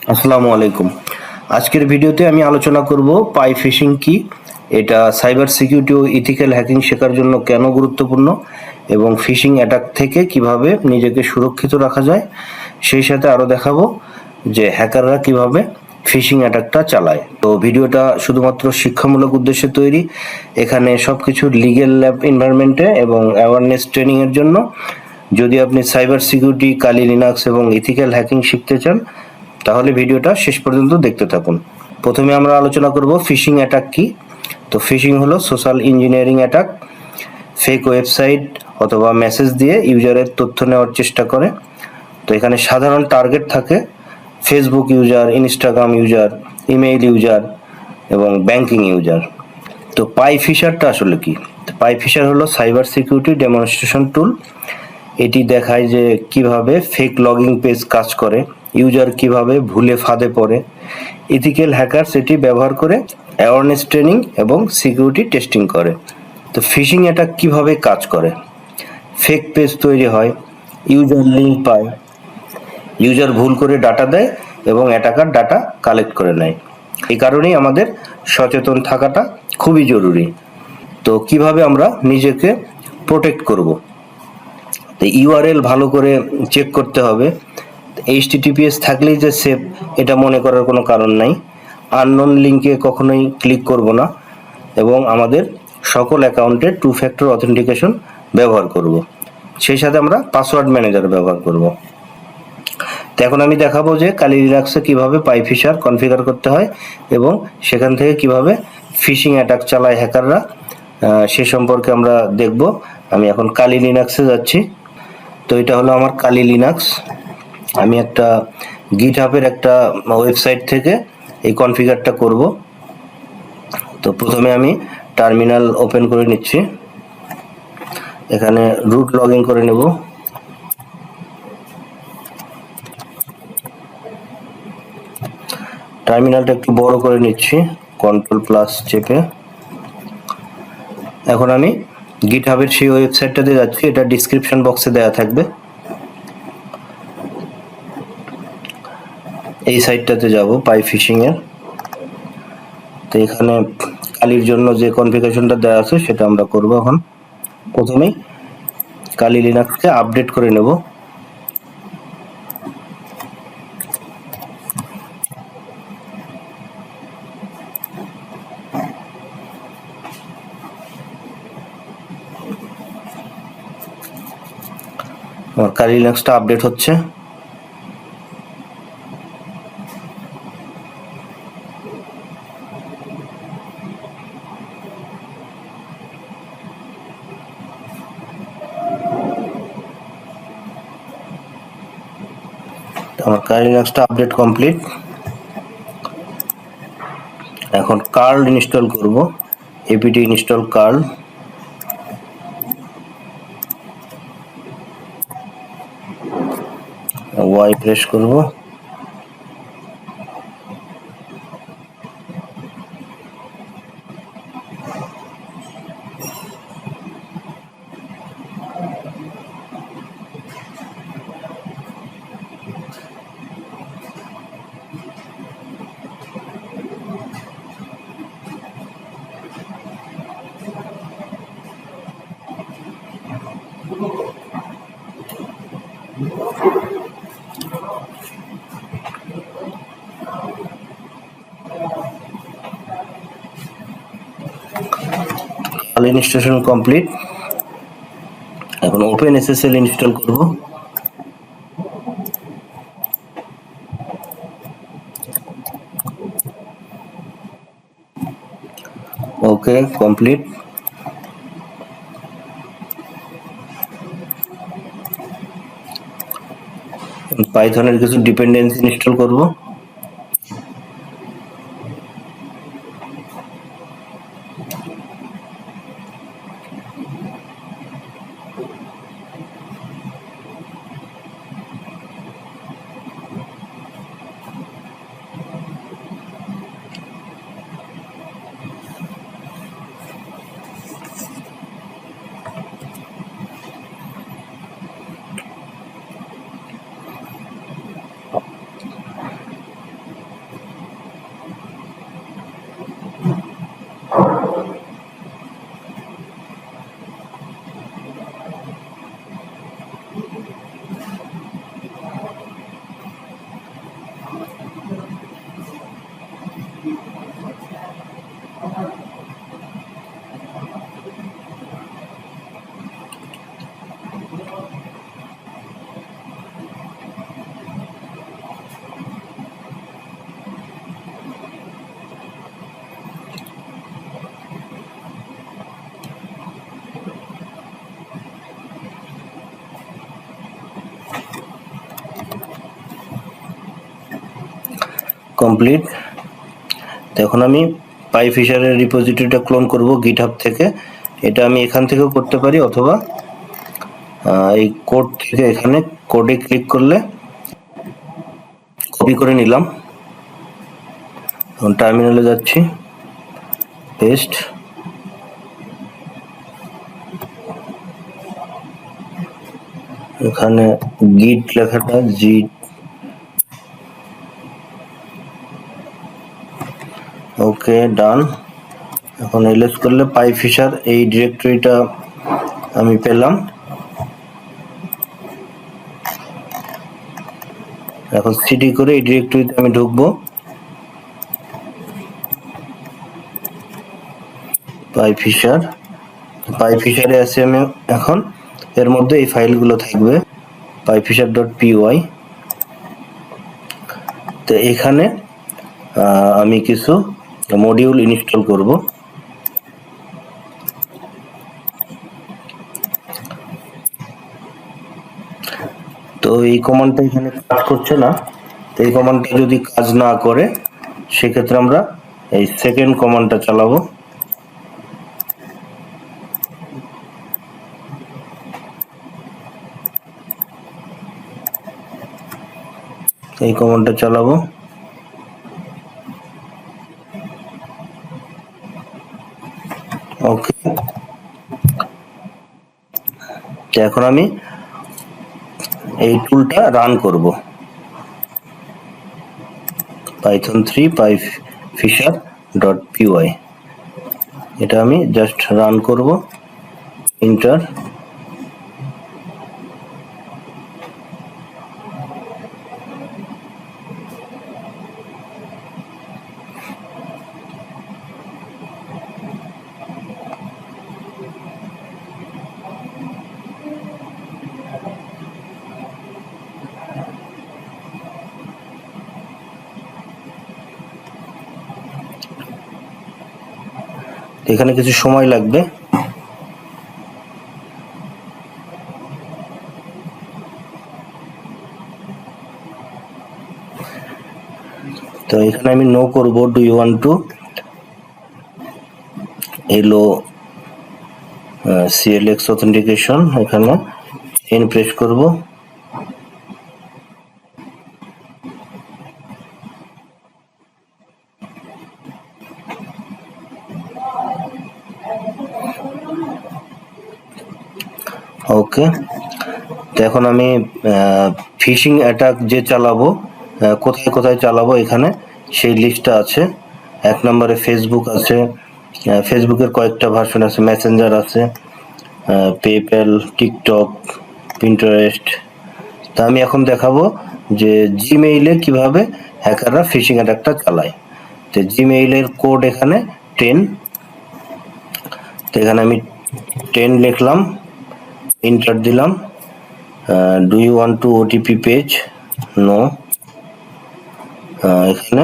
আসসালামু আলাইকুম। আজকের ভিডিওতে আমি আলোচনা করব পাই ফিশিং কি, এটা সাইবার সিকিউরিটি ও ইথিক্যাল হ্যাকিং শেখার জন্য কেন গুরুত্বপূর্ণ এবং ফিশিং অ্যাটাক থেকে কিভাবে নিজেকে সুরক্ষিত রাখা যায়। সেই সাথে আরও দেখাবো যে হ্যাকাররা কিভাবে ফিশিং অ্যাটাকটা চালায়। তো ভিডিওটা শুধুমাত্র শিক্ষামূলক উদ্দেশ্যে তৈরি। এখানে সবকিছু লিগ্যাল ল্যাব এনভায়রনমেন্টে এবং অ্যাওয়ারনেস ট্রেনিং এর জন্য। যদি আপনি সাইবার সিকিউরিটি, কালি লিনাক্স এবং ইথিক্যাল হ্যাকিং শিখতে চান তাহলে ভিডিওটা শেষ পর্যন্ত দেখতে থাকুন। প্রথমে আমরা আলোচনা করব ফিশিং অ্যাটাক কি। তো ফিশিং হলো social engineering attack. Fake website অথবা মেসেজ দিয়ে ইউজারের তথ্য নেওয়ার চেষ্টা করে। তো এখানে সাধারণ টার্গেট থাকে Facebook user, Instagram user, email user এবং ব্যাংকিং ইউজার। তো পাই ফিশারটা আসলে কি? পাই ফিশার হলো সাইবার সিকিউরিটি ডেমনস্ট্রেশন টুল। এটি দেখায় যে কিভাবে ফেক লগিং পেজ কাজ করে, ইউজার কিভাবে ভুলে ফাঁদে পড়ে। ইথিক্যাল হ্যাকারস এটি ব্যবহার করে অ্যাওয়ারনেস ট্রেনিং এবং সিকিউরিটি টেস্টিং করে। তো ফিশিং অ্যাটাক কিভাবে কাজ করে? ফেক পেজ তৈরি হয়, ইউজার লিঙ্ক পায়, ইউজার ভুল করে ডাটা দেয় এবং অ্যাটাকার ডাটা কালেক্ট করে নেয়। এই কারণেই আমাদের সচেতন থাকাটা খুবই জরুরি। তো কিভাবে আমরা নিজেকে প্রোটেক্ট করব? তো ইউআরএল ভালো করে চেক করতে হবে। এইচটিটিপিএস থাকলেই যে সেফ এটা মনে করার কোনো কারণ নাই। আননোন লিঙ্কে কখনোই ক্লিক করব না এবং আমাদের সকল অ্যাকাউন্টে 2 ফ্যাক্টর অথেন্টিকেশন ব্যবহার করব। সেই সাথে আমরা পাসওয়ার্ড ম্যানেজার ব্যবহার করব। তো এখন আমি দেখাবো যে কালি লিনাক্সে কিভাবে পাই ফিশার কনফিগার করতে হয় এবং সেখান থেকে কিভাবে ফিশিং অ্যাটাক চালায় হ্যাকাররা, সে সম্পর্কে আমরা দেখব। আমি এখন কালি লিনাক্সে যাচ্ছি। তো এটা হলো আমার কালি লিনাক্স। আমি একটা গিটহাবের একটা ওয়েবসাইট থেকে এই কনফিগারটা করব। তো প্রথমে আমি টার্মিনাল ওপেন করে নিচ্ছি। এখানে রুট লগ ইন করে নেব। টার্মিনালটা একটু বড় করে নিচ্ছি, কন্ট্রোল+ চেপে। এখন আমি গিটহাবের সেই ওয়েবসাইটটাতে যাচ্ছি, এটা ডিসক্রিপশন বক্সে দেওয়া থাকবে। এই সাইটটাতে যাব পাই ফিশিং এর। তো এখানে কালির জন্য যে কনফিগারেশনটা দেওয়া আছে সেটা আমরা করব। এখন প্রথমেই কালি লিনাক্সকে আপডেট করে নেব। আমার কালি লিনাক্সটা আপডেট হচ্ছে। আমার কালি লিনাক্সটা আপডেট কমপ্লিট। এখন কার্ল ইনস্টল করব, APT install curl. Y press করব। Curl installation complete. এখন ওপেন এসএসএল ইনস্টল করব। Okay, complete. পাইথনের কিছু ডিপেন্ডেন্সি ইনস্টল করব। কমপ্লিট। তো এখন আমি পাইফিশারের রিপোজিটরিটা ক্লোন করব গিটহাব থেকে। এটা আমি এখান থেকেও করতে পারি, অথবা এই কোড থেকে এখানে কোডে ক্লিক করলে কপি করে নিলাম। এখন টার্মিনালে যাচ্ছি, পেস্ট, এখানে গিট লেখাটা জি, ওকে ডান। এখন এলএস করলে পাইফিশার এই ডিরেক্টরিটা আমি পেলাম। এখন সিডি করে এই ডিরেক্টরিতে আমি ঢুকবো, পাইফিশারে আছি আমি এখন। এর মধ্যে এই ফাইলগুলো থাকবে, pyfisher.py। তো এখানে আমি কিছু মডিউল ইনস্টল করব। তো এই কমান্ডটা এখানে কাজ করছে না। তো এই কমান্ডটা যদি কাজ না করে সেক্ষেত্রে আমরা এই সেকেন্ড কমান্ডটা চালাবো। এই কমান্ডটা চালাবো। ওকে, এখন আমি এই টুলটা রান করব, python3 pyfisher.py। এটা আমি জাস্ট রান করব, এন্টার। এখানে কিছু সময় লাগবে। তো এখানে আমি নো করব, ডু ইউ ওয়ান্ট টু এলো সিএলএক্স অথেন্টিকেশন, এখানে এন প্রেস করব। ওকে, তো এখন আমি ফিশিং অ্যাটাক যে চালাবো, কোথায় কোথায় চালাবো এখানে সেই লিস্টটা আছে। 1 নম্বরে ফেসবুক আছে, ফেসবুকের কয়েকটা ভার্সন আছে, মেসেঞ্জার আছে, পেপ্যাল, টিকটক, পিন্টারেস্ট। তা আমি এখন দেখাবো যে জিমেইলে কিভাবে হ্যাকাররা ফিশিং অ্যাটাকটা চালায়। তো জিমেইলের কোড এখানে 10। তো এখানে আমি 10 লিখলাম, এন্টার দিলাম। Do you want to OTP page, no. এখানে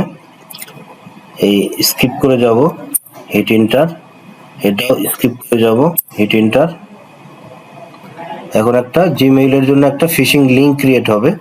এই স্কিপ করে যাব, হিট এন্টার। এটাও স্কিপ করে যাব, হিট এন্টার। এখন একটা জিমেইলের জন্য একটা ফিশিং লিংক ক্রিয়েট হবে।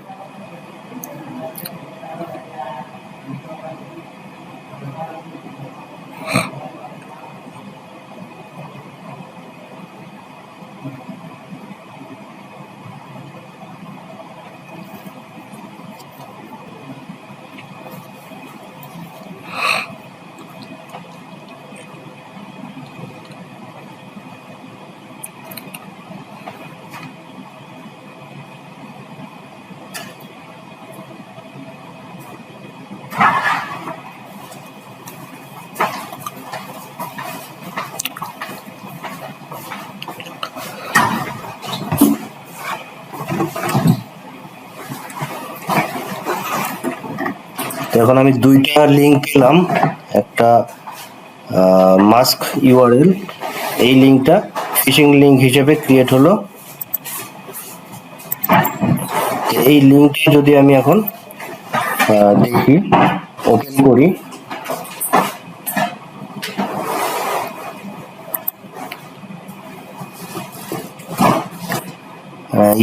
এখন আমি দুইটা লিংক পেলাম, একটা মাস্ক ইউআরএল, এই লিংকটা ফিশিং লিংক হিসেবে ক্রিয়েট হলো। এই লিংকটা যদি আমি এখন দেখি, ওপেন করি,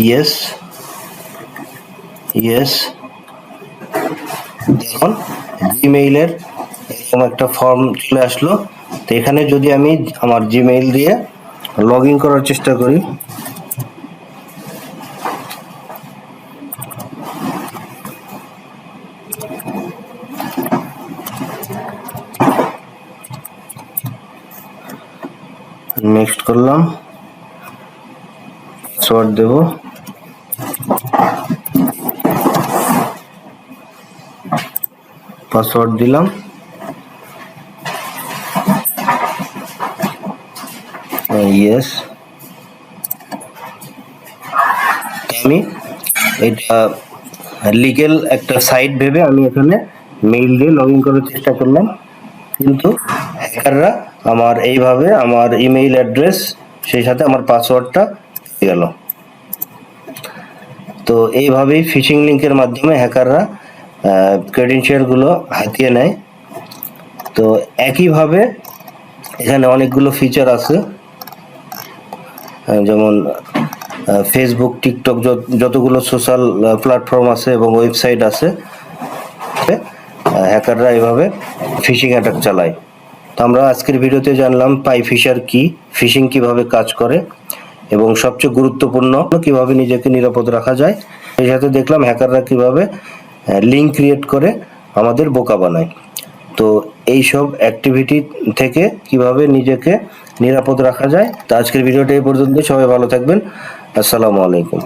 ইয়েস, দেখুন জিমেইলের এরকম একটা ফর্ম চলে আসলো। তো এখানে যদি আমি আমার জিমেইল দিয়ে লগ ইন করার চেষ্টা করি, নেক্সট করলাম, পাসওয়ার্ড দেব, পাসওয়ার্ড দিলাম, ইয়েস। আমি এটা লিগ্যাল একটা সাইট ভেবে আমি এখানে মেইল দিয়ে লগ ইন করার চেষ্টা করলাম, কিন্তু হ্যাকাররা আমার এইভাবে আমার ইমেইল অ্যাড্রেস সেই সাথে আমার পাসওয়ার্ডটা পেয়ে গেল। তো এইভাবেই ফিশিং লিংকের মাধ্যমে হ্যাকাররা ক্রেডেনশিয়ালগুলো হাতিয়ে নেয়। তো একইভাবে এখানে অনেকগুলো ফিচার আছে, যেমন ফেসবুক, টিকটক, যতগুলো সোশ্যাল প্ল্যাটফর্ম আছে এবং ওয়েবসাইট আছে, হ্যাকাররা এইভাবে ফিশিং অ্যাটাক চালায়। তো আমরা আজকের ভিডিওতে জানলাম পাইফিশার কি, ফিশিং কিভাবে কাজ করে এবং সবচেয়ে গুরুত্বপূর্ণ কিভাবে নিজেকে নিরাপদ রাখা যায়। এই সাথে দেখলাম হ্যাকাররা কিভাবে লিঙ্ক ক্রিয়েট করে আমাদের বোকা বানায়। তো এইসব অ্যাক্টিভিটি থেকে কিভাবে নিজেকে নিরাপদ রাখা যায়। তো আজকের ভিডিওটা এই পর্যন্ত, সবাই ভালো থাকবেন। আসসালামু আলাইকুম।